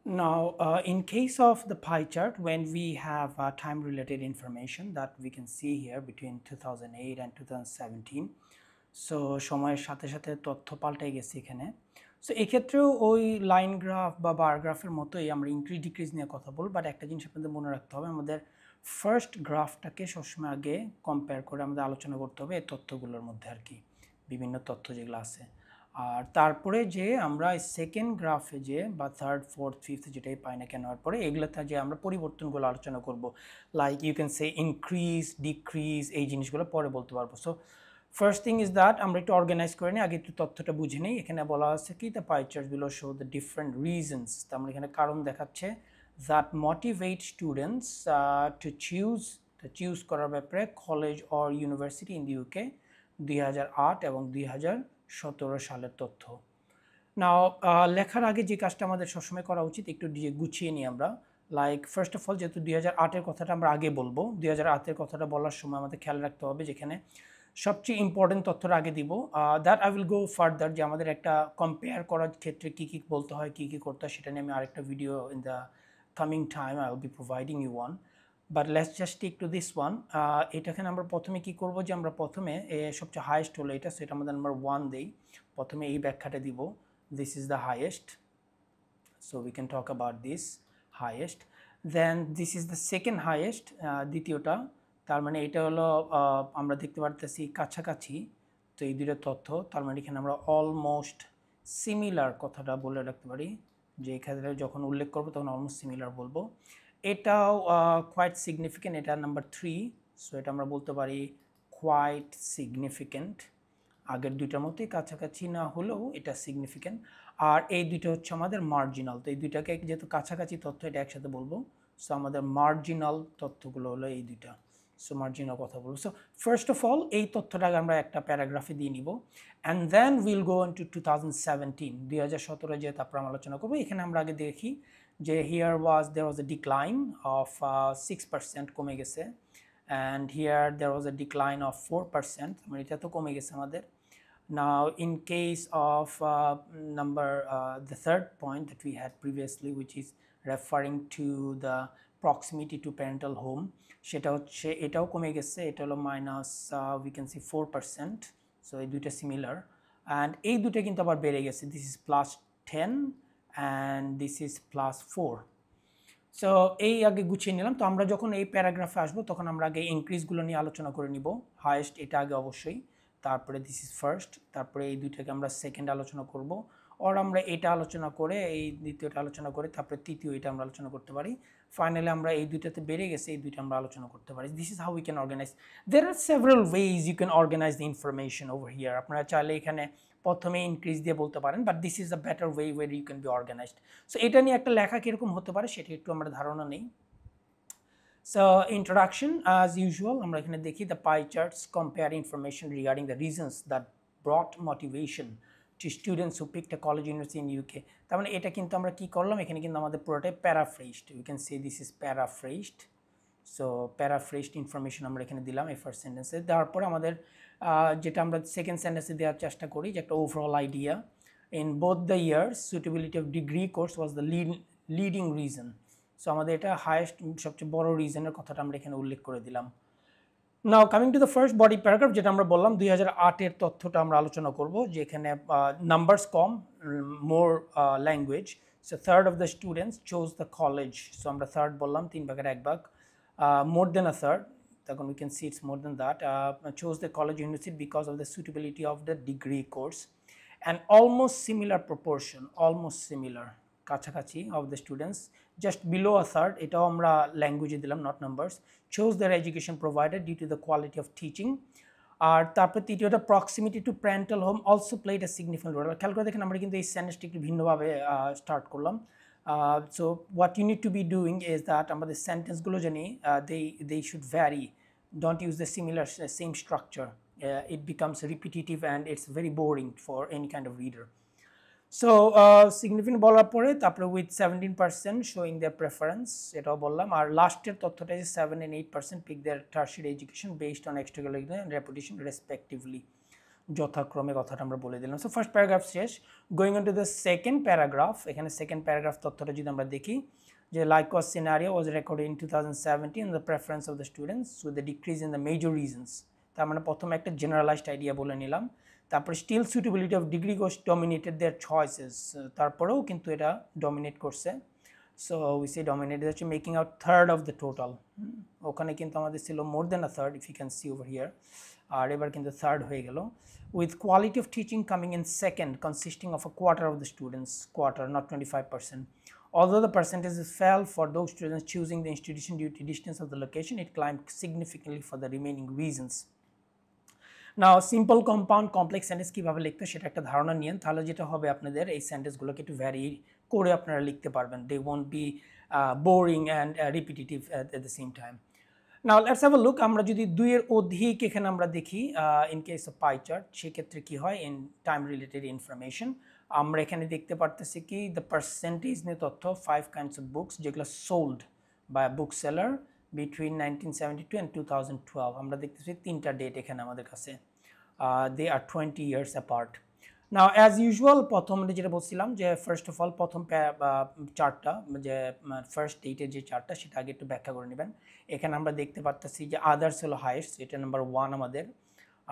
Now, in case of the pie chart, when we have time-related information that we can see here between 2008 and 2017, so সময়ের সাথে সাথে তথ্য পাল্টে গেছে এখানে। সো এক্ষেত্রেও ওই লাইন গ্রাফ বা বার গ্রাফের মতোই আমরা ইনক্রিজ ডিক্রিজ নিয়ে কথা বলব, বাট একটা জিনিস আপনাদের মনে রাখতে হবে, আমাদের ফার্স্ট গ্রাফটাকে সবসময় আগে কম্পেয়ার করে আমাদের আলোচনা করতে হবে এই তথ্যগুলোর মধ্যে আর কি, বিভিন্ন তথ্য যেগুলো আছে। আর তারপরে যে আমরা সেকেন্ড গ্রাফে যে বা থার্ড ফোর্থ ফিফথ যেটাই পাই না কেন, পরে এগুলোতে যে আমরা পরিবর্তনগুলো আলোচনা করব, like you can say increase decrease, এই জিনিসগুলো পরে বলতে পারবো। So first thing is that আমরা একটু অর্গানাইজ করে নিই, আগে একটু তথ্যটা বুঝে নিই। এখানে বলা আছে কি the pie chart below show the different reasons, তো আমরা এখানে কারণ দেখাচ্ছে that motivate students to choose করার ব্যাপারে college or university in the UK 2008 এবং 2017 সালের তথ্য। নাও লেখার আগে যে কাজটা আমাদের সবসময় করা উচিত, একটু গুছিয়ে নিই আমরা। লাইক ফার্স্ট অফ অল, যেহেতু 2008-এর কথাটা আমরা আগে বলবো, 2008-এর কথাটা বলার সময় আমাদের খেয়াল রাখতে হবে যেখানে সবচেয়ে ইম্পর্টেন্ট তথ্যটা আগে দিব। That I will go further, যে আমাদের একটা কম্পেয়ার করার ক্ষেত্রে কী কী বলতে হয়, কী কী করতে হয়, সেটা নিয়ে আমি আরেকটা video in the coming time I will be providing you one, but let's just stick to this one. এটাখানে আমরা প্রথমে কি করব, যে আমরা প্রথমে সবচেয়ে হাইয়েস্ট হলো এটা, সেটা আমাদের নাম্বার 1 দেই। প্রথমে এই ব্যাখ্যাটা দিব, this is the highest, so we can talk about this highest. Then this is the second highest, দ্বিতীয়টা, তার মানে এটা হলো আমরা দেখতে পারতেছি কাছাকাছি, তো এই দুইটা তথ্য, তার মানে এখানে আমরা অলমোস্ট সিমিলার কথাটা বলে রাখতে পারি, যে এখানে যখন উল্লেখ করবো তখন অলমোস্ট সিমিলার বলবো। এটাও কোয়াইট সিগনিফিকেন্ট, এটা নাম্বার 3, সো এটা আমরা বলতে পারি কোয়াইট সিগনিফিকেন্ট। আগের দুইটার মতোই কাছাকাছি না হলেও এটা সিগনিফিকেন্ট। আর এই দুইটা হচ্ছে আমাদের মার্জিনাল, তো এই দুইটাকে যেহেতু কাছাকাছি তথ্য, এটা একসাথে বলবো। সো আমাদের মার্জিনাল তথ্যগুলো হলো এই দুইটা, সো মার্জিনাল কথা বলবো। সো ফার্স্ট অফ অল এই তথ্যটাকে আমরা একটা প্যারাগ্রাফে দিয়ে নিব, and then will go into 2017, 2017 যে তারপর আমরা আলোচনা করবো। এখানে আমরা আগে দেখি যে দেয়ার ওয়াজ এ ডিক্লাইন অফ 6%, কমে গেছে, and there was a decline of 4%, মানে এটা তো কমে গেছে আমাদের। Now, in case of the third point that we had previously, which is referring to the proximity to parental home, সেটা হচ্ছে এটাও কমে গেছে, এটা হলো minus we can see 4%, so এই দুইটা সিমিলার, অ্যান্ড এই দুটো কিন্তু আবার বেড়ে গেছে, this is +10 and this is +4। So এই আগে গুছিয়ে নিলাম। তো আমরা যখন এই প্যারাগ্রাফে আসবো তখন আমরা আগে ইনক্রিজগুলো নিয়ে আলোচনা করে নিব, হায়েস্ট এটা আগে অবশ্যই, তারপরে দিস ইজ ফার্স্ট, তারপরে এই দুইটাকে আমরা সেকেন্ড আলোচনা করব, অর আমরা এটা আলোচনা করে এই দ্বিতীয়টা আলোচনা করে তারপরে তৃতীয় এটা আমরা আলোচনা করতে পারি, ফাইনালি আমরা এই দুইটাতে বেড়ে গেছে এই দুইটা আমরা আলোচনা করতে পারি। This is how we can organise, there are several ways you can organise the information over here. আপনারা চাইলে এখানে প্রথমে ইনক্রিজ দিয়ে বলতে পারেন, but this is a better way where you can be organised. So এটা নিয়ে একটা লেখা কীরকম হতে পারে সেটা একটু আমরা ধারণা নেই। So introduction, as usual, আমরা এখানে দেখি the pie charts compare information regarding the reasons that brought motivation to students who picked a college university in UK. তার মানে এটা কিন্তু আমরা কি করলাম, এখানে কিন্তু আমাদের পুরোটাই paraphrased, you can say this is paraphrased. So paraphrased information আমরা এখানে দিলাম এই ফার্স্ট সেন্টেন্সে। দেওয়ার পরে আমাদের যেটা আমরা সেকেন্ড সেন্টেন্সে দেওয়ার চেষ্টা করি, যে একটা overall idea, in both the years suitability of degree course was the leading reason. So আমাদের এটা হায়েস্ট, সবচেয়ে বড় রিজনের কথাটা আমরা এখানে উল্লেখ করে দিলাম। নাও coming to the first body paragraph, যেটা আমরা বললাম 2008-এর তথ্যটা আমরা আলোচনা করব, যে এখানে নাম্বারস কম, more language. So third of the students chose the college, so আমরা থার্ড বললাম, 3 ভাগের 1 ভাগ, মোর দেন আ থার্ড, তখন we can see it's more than that, chose the college university because of the suitability of the degree course, and almost similar proportion, almost similar কাছাকাছি of the students, just below a third, এটাও আমরা ল্যাঙ্গুয়েজে দিলাম, not numbers, chose their education provided due to the quality of teaching। আর তারপর তৃতীয়টা proximity to parental home also played a significant role. খেয়াল করে দেখেন আমরা কিন্তু এই সেন্টেন্সটি একটু ভিন্নভাবে স্টার্ট করলাম। So what you need to be doing is that আমাদের সেন্টেন্সগুলো জানি they should vary, don't use the same structure, it becomes repetitive and it's very boring for any kind of reader. So significant বলার পরে তারপরে with 17% showing there preference, এটাও বললাম। আর লাস্টের তথ্যটা যে 7 and 8% pick their tertiary education based on extracurricular and reputation respectively. যথাক্রমে কথাটা আমরা বলে দিলাম। সো ফার্স্ট প্যারাগ্রাফ শেষ। Going on to the second paragraph, এখানে সেকেন্ড প্যারাগ্রাফ তথ্যটা যদি আমরা দেখি যে like was scenario was recorded in 2017 the preference of the students with the decrease in the major reasons. তার মানে প্রথমে একটা জেনারেলাইজড আইডিয়া বলে নিলাম, তারপরে still suitability of degree course dominated their choices, তারপরেও কিন্তু এটা ডমিনেট করছে। সো উই সে ডমিনেটেড হচ্ছে making out third of the total, ওখানে কিন্তু আমাদের ছিল more than a third if you can see over here, আর এবার কিন্তু থার্ড হয়ে গেল। With quality of teaching coming in second consisting of a quarter of the students, quarter not 25%. Although the percentages fell for those students choosing the institution due to distance of the location, it climbed significantly for the remaining reasons. Now simple compound complex sentence কীভাবে লিখতে সেটা একটা ধারণা নিয়েন, তাহলে যেটা হবে আপনাদের এই সেন্টেন্সগুলোকে একটু ভ্যারি করে আপনারা লিখতে পারবেন। They won't be boring and repetitive at the same time. Now let's have a look, আমরা যদি দুইয়ের অধিক এখানে আমরা দেখি in case of pie chart, সেক্ষেত্রে কী হয় ইন টাইম রিলেটেড ইনফরমেশন আমরা এখানে দেখতে পারতেছি কি দ্য পার্সেন্টেজ নিয়ে তথ্য 5 কাইন্ডস অফ বুকস যেগুলো sold by book seller between 1972 and 2012। আমরা দেখতেছি তিনটা ডেট এখানে আমাদের কাছে, they are 20 years apart. Now as usual প্রথম যেটা বলছিলাম যে ফার্স্ট অফ অল প্রথম চার্টটা যে ফার্স্ট ডেটের যে চার্টটা সেটা আগে একটু ব্যাখ্যা করে নেবেন। এখানে আমরা দেখতে পারতেছি যে আদার্স হলো হাইয়েস্ট, এটা নাম্বার 1 আমাদের,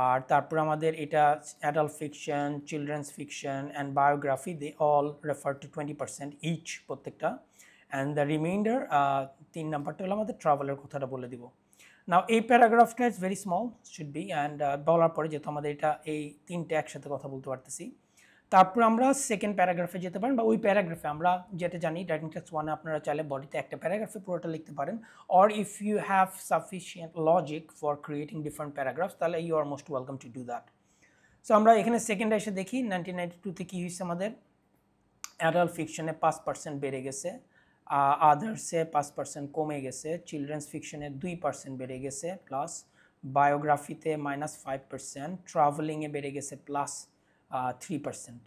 আর তারপর আমাদের এটা adult fiction, children's fiction and biography, they all refer to 20% each প্রত্যেকটা, অ্যান্ড দ্য রিমাইন্ডার 3 নাম্বারটা হলো আমাদের ট্রাভেলের কথাটা বলে দিব। নাও এই প্যারাগ্রাফটা is very small should be, and বলার পরে যেহেতু আমাদের এটা এই তিনটে একসাথে কথা বলতে পারতেছি, তারপর আমরা সেকেন্ড প্যারাগ্রাফে যেতে পারেন, বা ওই প্যারাগ্রাফে আমরা যেটা জানি রাইটিং ক্লাস 1 আপনারা চাইলে বডিতে একটা প্যারাগ্রাফে পুরোটা লিখতে পারেন, or if you have sufficient logic for creating different paragraphs তাহলে you are most welcome to do that. So আমরা এখানে সেকেন্ডে এসে দেখি 1992-তে কী হয়েছে, আমাদের অ্যাডাল্ট ফিকশনে 5% বেড়ে গেছে, আদার্সে 5% কমে গেছে, চিলড্রেন্স ফিকশনে 2% বেড়ে গেছে প্লাস, বায়োগ্রাফিতে -5%, ট্রাভেলিংয়ে বেড়ে গেছে +3%।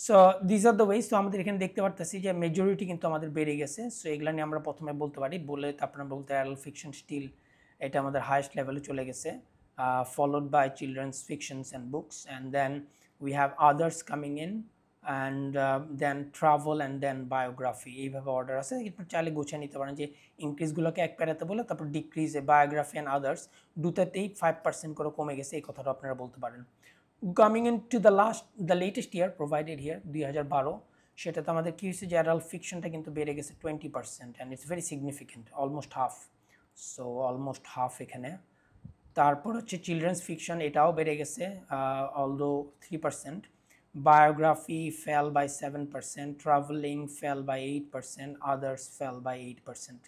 So these are the ways. তো আমাদের এখানে দেখতে পারতেছি যে মেজরিটি কিন্তু আমাদের বেড়ে গেছে। সো এগুলো নিয়ে আমরা প্রথমে বলতে পারি, বলে তারপরে বলতে অ্যাডাল্ট ফিকশন স্টিল এটা আমাদের হাইয়েস্ট লেভেলে চলে গেছে, followed by children's fictions and books, and then we have others coming in, and then travel, and then biography, এইভাবে অর্ডার আছে। এরপর চাইলে গুছিয়ে নিতে পারেন যে ইনক্রিজগুলোকে এক প্যারাতে বলে তারপর ডিক্রিজে বায়োগ্রাফি অ্যান্ড আদার্স দুটাতেই 5% করে কমে গেছে, এই কথাটা আপনারা বলতে পারেন। Coming in to the latest year provided here 2012, সেটাতে আমাদের কী হয়েছে যে অ্যাডাল্ট ফিকশনটা কিন্তু বেড়ে গেছে 20%, and it's very significant, almost half. So almost half এখানে। তারপর হচ্ছে চিলড্রেন্স ফিকশন, এটাও বেড়ে গেছে although 3%, biography fell by 7%, travelling fell by 8%, others fell by 8%।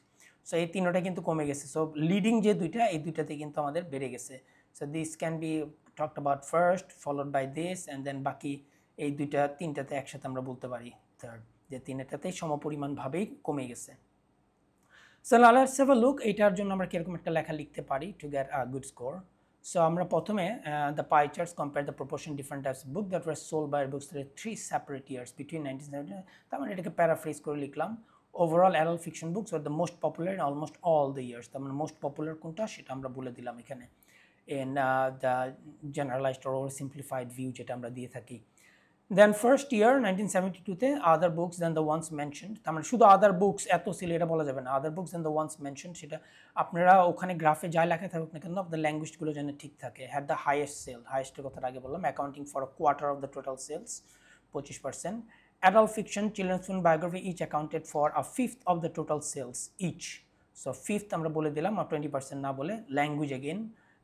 So এই তিনটা কিন্তু কমে গেছে। সো লিডিং যে দুইটা, এই দুইটাতে কিন্তু আমাদের বেড়ে গেছে। So this can be talked about first followed by this, and then বাকি এই তিনটাতে একসাথে আমরা বলতে পারি থার্ড, যে তিনটাতেই সমপরিমাণভাবেই কমে গেছে। So let's have a look, এটার জন্য আমরা কীরকম একটা লেখা লিখতে পারি to get a good score. So আমরা প্রথমে the pie charts compare the proportion different types book that were sold by books 3 separate years between 1970, তার মানে এটাকে প্যারাফ্রেজ করে লিখলাম, overall adult fiction books are the most popular in almost all the years. তার মানে most popular কোনটা সেটা আমরা বলে দিলাম এখানে in the generalised or simplified view যেটা আমরা দিয়ে থাকি। দেন ফার্স্ট ইয়ার 1972-তে other books than the ones mentioned, তার মানে শুধু আদার বুকস এত ছিল এটা বলা যাবে না, other books than the ones mentioned, সেটা আপনারা ওখানে গ্রাফে যাই লেখা থাকুক না কেন দ্য ল্যাঙ্গুয়েজগুলো যেন ঠিক থাকে। হ্যাড দ্য হাইয়েস্ট সেল, হাইয়েস্টের কথাটা আগে বললাম, accounting for a quarter of the total sales 25%, adult fiction, children's film, biography each accounted for a fifth of the total sales each. So fifth আমরা বলে দিলাম, আর 20% না বলে। Language again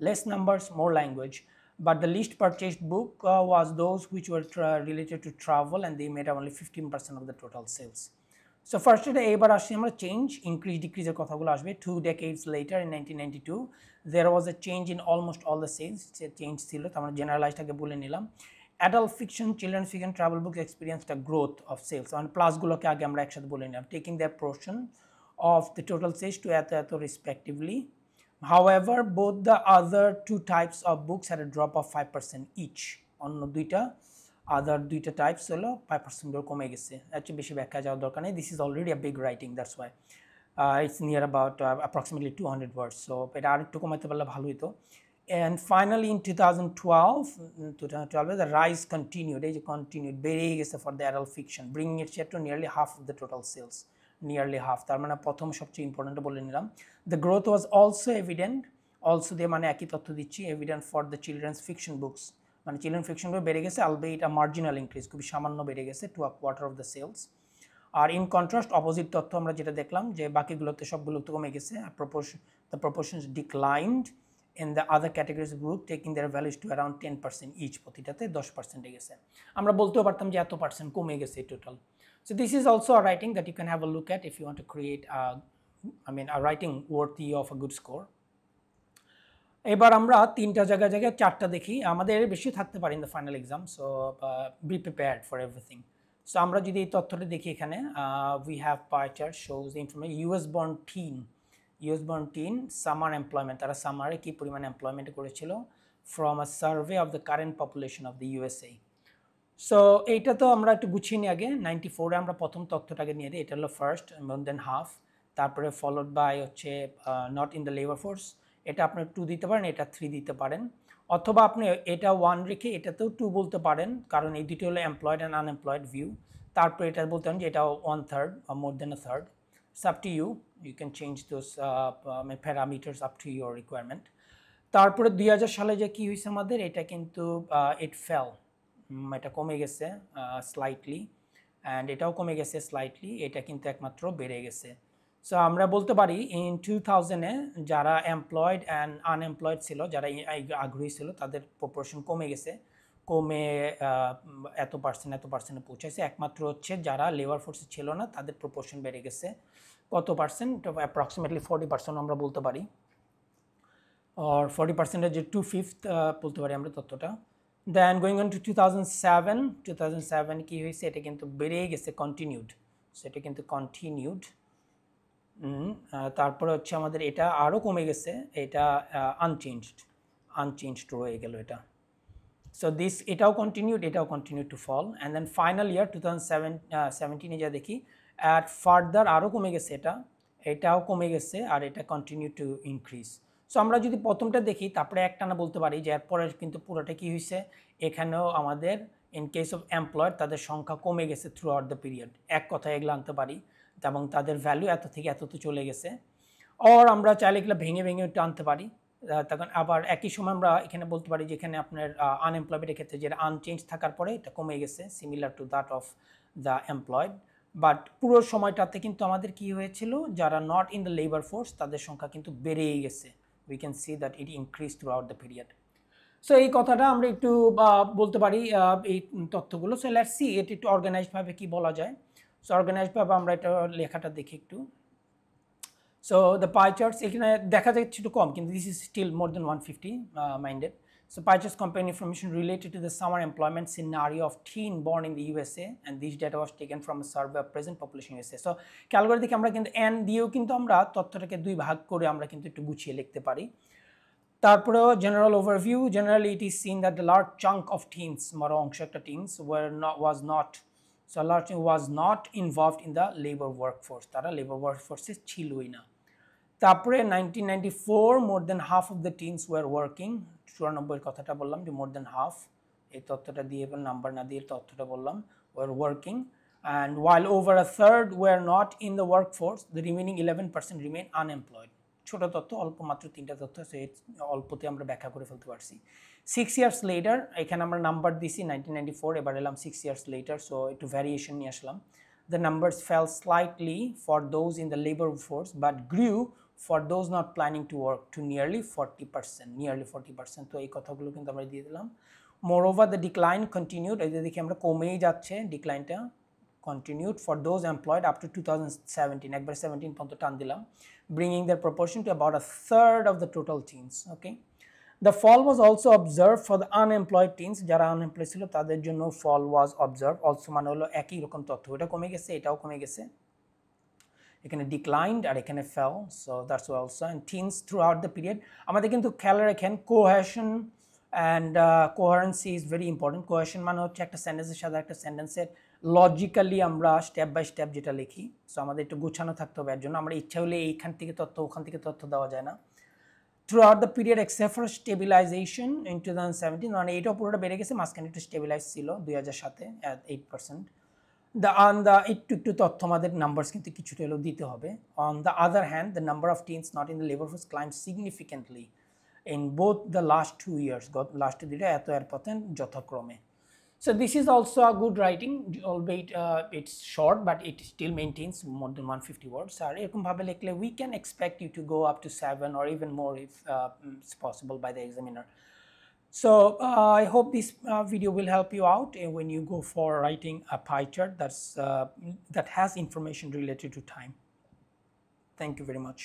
less numbers more language, but the least purchased book was those which were related to travel, and they made up only 15% of the total sales. So first এবার আসছি আমরা change, increase ডিক্রিজের কথাগুলো আসবে। 2 decades later in 1992 there was a change in almost all the sales, change ছিল, তো আমরা জেনারেলাইজটাকে বলে নিলাম। Adult fiction, children fiction, travel book experienced a growth of sales, মানে প্লাসগুলোকে আগে আমরা একসাথে বলে নিলাম, taking their portion of the total sales to এত respectively. However, both the other two types of books had a drop of 5% each. অন্য দুইটা আদার দুইটা টাইপস হলো 5% করে কমে গেছে, এর চেয়ে বেশি ব্যাখ্যা যাওয়ার দরকার নেই। This is already a big writing, that's why it's near about approximately 200 words, so এটা আর একটু কমাতে পারলে ভালো হতো। And finally in 2012 the rise continued, বেড়ে গেছে for the adult fiction, bringing its share to nearly half of the total sales, nearly half, তার মানে প্রথম সবচেয়ে ইম্পর্টেন্ট বলে নিলাম। The growth was also evident, also দিয়ে মানে একই তথ্য দিচ্ছি, evident for the children's fiction books, মানে চিলড্রেন ফিকশন বই বেড়ে গেছে, albeit a marginal increase, খুবই সামান্য বেড়ে গেছে, to a quarter of the sales। আর ইন কন্ট্রাস্ট অপোজিট তথ্য আমরা যেটা দেখলাম যে বাকিগুলোতে সবগুলোতে কমে গেছে, আর the proportions declined in the other categories group, taking their values to around 10% each, প্রতিটাতে 10% গেছে। আমরা বলতেও পারতাম যে এত পার্সেন্ট কমে গেছে total. So this is also a writing that you can have a look at if you want to create a writing worthy of a good score। এবার আমরা তিনটা জায়গায় চারটা দেখি, আমাদের বেশি থাকতে পারে in the final exam, so be prepared for everything. So আমরা যদি এই তথ্যটা দেখি এখানে, we have pie chart shows the information US born tin summer employment, তারা সামারে কী পরিমাণ এমপ্লয়মেন্ট করেছিল from a survey of the current population of the USA. So এইটা তো আমরা একটু গুছিয়ে নিই আগে। 94-এ আমরা প্রথম তথ্যটাকে নিয়ে দিই, এটা হলো ফার্স্ট, মোর দেন হাফ, তারপরে ফলোড বাই হচ্ছে not in the labour force, এটা আপনি 2 দিতে পারেন, এটা 3 দিতে পারেন, অথবা আপনি এটা 1 রেখে এটাতেও 2 বলতে পারেন, কারণ এই দুটো হলো এমপ্লয়েড অ্যান্ড আনএমপ্লয়েড ভিউ। তারপরে এটা বলতে পারেন যে এটা 1/3 or more than a third, it's up to you, you can change those parameters up to your requirement। তারপরে 2000 সালে যে কি হয়েছে আমাদের, এটা কিন্তু it fell, এটা কমে গেছে স্লাইটলি, অ্যান্ড এটাও কমে গেছে স্লাইটলি, এটা কিন্তু একমাত্র বেড়ে গেছে। সো আমরা বলতে পারি ইন 2000-এ যারা এমপ্লয়েড অ্যান্ড আনএমপ্লয়েড ছিল, যারা আগ্রহী ছিল, তাদের প্রপোর্শন কমে গেছে, কমে এত পার্সেন্টে পৌঁছাইছে। একমাত্র হচ্ছে যারা লেবার ফোর্সে ছিল না, তাদের প্রপোর্শন বেড়ে গেছে কত পার্সেন্ট, অ্যাপ্রক্সিমেটলি 40% আমরা বলতে পারি, আর 40%-এর যে 2/5 বলতে পারি আমরা তথ্যটা। দেন গোয়িং অন টু 2007 কি হয়েছে, এটা কিন্তু বেড়ে গেছে, কন্টিনিউড, সেটা কিন্তু কন্টিনিউড। তারপরে হচ্ছে আমাদের এটা আরও কমে গেছে, এটা আনচেঞ্জড রয়ে গেল এটা। সো এটাও continue to fall, and then final year 2017-এ যা দেখি অ্যাট ফার্দার আরও কমে গেছে, এটাও কমে গেছে, আর এটা কন্টিনিউ টু ইনক্রিজ। সো আমরা যদি প্রথমটা দেখি, তারপরে একটানা বলতে পারি যে এরপরে কিন্তু পুরোটা কী হয়েছে, এখানেও আমাদের ইন কেস অফ এমপ্লয়েড তাদের সংখ্যা কমে গেছে থ্রু আউট দ্য পিরিয়ড, এক কথায় এগুলো আনতে পারি, এবং তাদের ভ্যালু এত থেকে এততে চলে গেছে। আর আমরা চাইলে এগুলো ভেঙে একটু আনতে পারি, তখন আবার একই সময় আমরা এখানে বলতে পারি যে এখানে আপনার আনএমপ্লয়েডের ক্ষেত্রে যেটা আনচেঞ্জ থাকার পরে এটা কমে গেছে, similar to that of the employed. But পুরো সময়টাতে কিন্তু আমাদের কি হয়েছিল, যারা not in the labour force তাদের সংখ্যা কিন্তু বেড়েই গেছে, we can see that it increase through out the period. So এই কথাটা আমরা একটু বলতে পারি এই তথ্যগুলো। সো লেটস সি এটা একটু অর্গানাইজডভাবে কি বলা যায়। সো অর্গানাইজডভাবে আমরা এটা লেখাটা দেখি একটু। সো দ্য পাই চার্টস এখানে দেখা যাচ্ছে একটু কম, কিন্তু this is still more than 150 minded. So pie charts compare information related to the summer employment scenario of teen born in the USA, and this data was taken from a survey of present population USA. So খেয়াল করে দেখি আমরা কিন্তু n দিয়েও কিন্তু আমরা তথ্যটাকে দুই ভাগ করে আমরা কিন্তু একটু গুছিয়ে লিখতে পারি। তারপরেও general overview, generally it is seen that the large chunk of teens, বড় অংশ একটা teens was not involved in the labor workforce, তারা লেবার ওয়ার্কফোর্সে ছিলই না। তারপরে 1994 more than half of the teens were working, 94-এর কথাটা বললাম যে মোর দেন হাফ, এই তথ্যটা দিয়ে নাম্বার না দিয়ে তথ্যটা বললাম, were working, and while over a third were not in the workforce, the remaining 11% remain unemployed। ছোট তথ্য, অল্প, মাত্র 3টা তথ্য, সো অল্পতে আমরা ব্যাখ্যা করে ফেলতে পারছি। 6 years later, এখানে আমরা নাম্বার দিছি 1994, এবার এলাম 6 years later, সো একটু ভ্যারিয়েশন নিয়ে আসলাম। The numbers fell slightly for those in the labor force but grew for those not planning to work to nearly 40%, তো এই কথাগুলো কিন্তু আমরা দিয়ে দিলাম। Moreover, the decline continued, এই যে দেখি আমরা কমেই যাচ্ছে, ডিক্লাইনটা continued for those employed up to 2017, একবার 17 পর্যন্ত টান দিলাম, bringing their proportion to about a third of the total teens, okay? The fall was also observed for the unemployed teens, যারা আনএমপ্লয়েড ছিল তাদের জন্য fall was observed also, মানে হলো একই রকম তথ্য, এটা কমে গেছে, এটাও কমে গেছে, এখানে declined আর এখানে fell, so that's also, and teens throughout the period। আমাদের কিন্তু খেয়াল রাখেন cohesion and coherency is very important। cohesion মানে হচ্ছে একটা সেন্টেন্সের সাথে একটা সেন্টেন্সের লজিক্যালি আমরা স্টেপ বাই স্টেপ যেটা লিখি, সো আমাদের একটু গুছানো থাকতে হবে, এর জন্য আমরা ইচ্ছা হলে এইখান থেকে তথ্য ওখান থেকে তথ্য দেওয়া যায় না। throughout the period except for stabilization in 2017 মানে এটা পুরোটা বেড়ে গেছে, মাঝখানে একটু স্টেবিলাইজ ছিল 2007 at 8%. On the একটু তথ্য আমাদের নাম্বারস কিন্তু কিছুটা হলেও দিতে হবে। On the other hand, the number of teens not in the labor force climbed significantly in both the last 2 years, last 2 years এত এর পথে যথাক্রমে। So this is also a good writing, albeit it's short, but it still maintains more than 150 words. আর এরকম ভাবে লিখলে we can expect you to go up to 7 or even more if it's possible by the examiner. So I hope this video will help you out when you go for writing a pie chart that has information related to time. Thank you very much.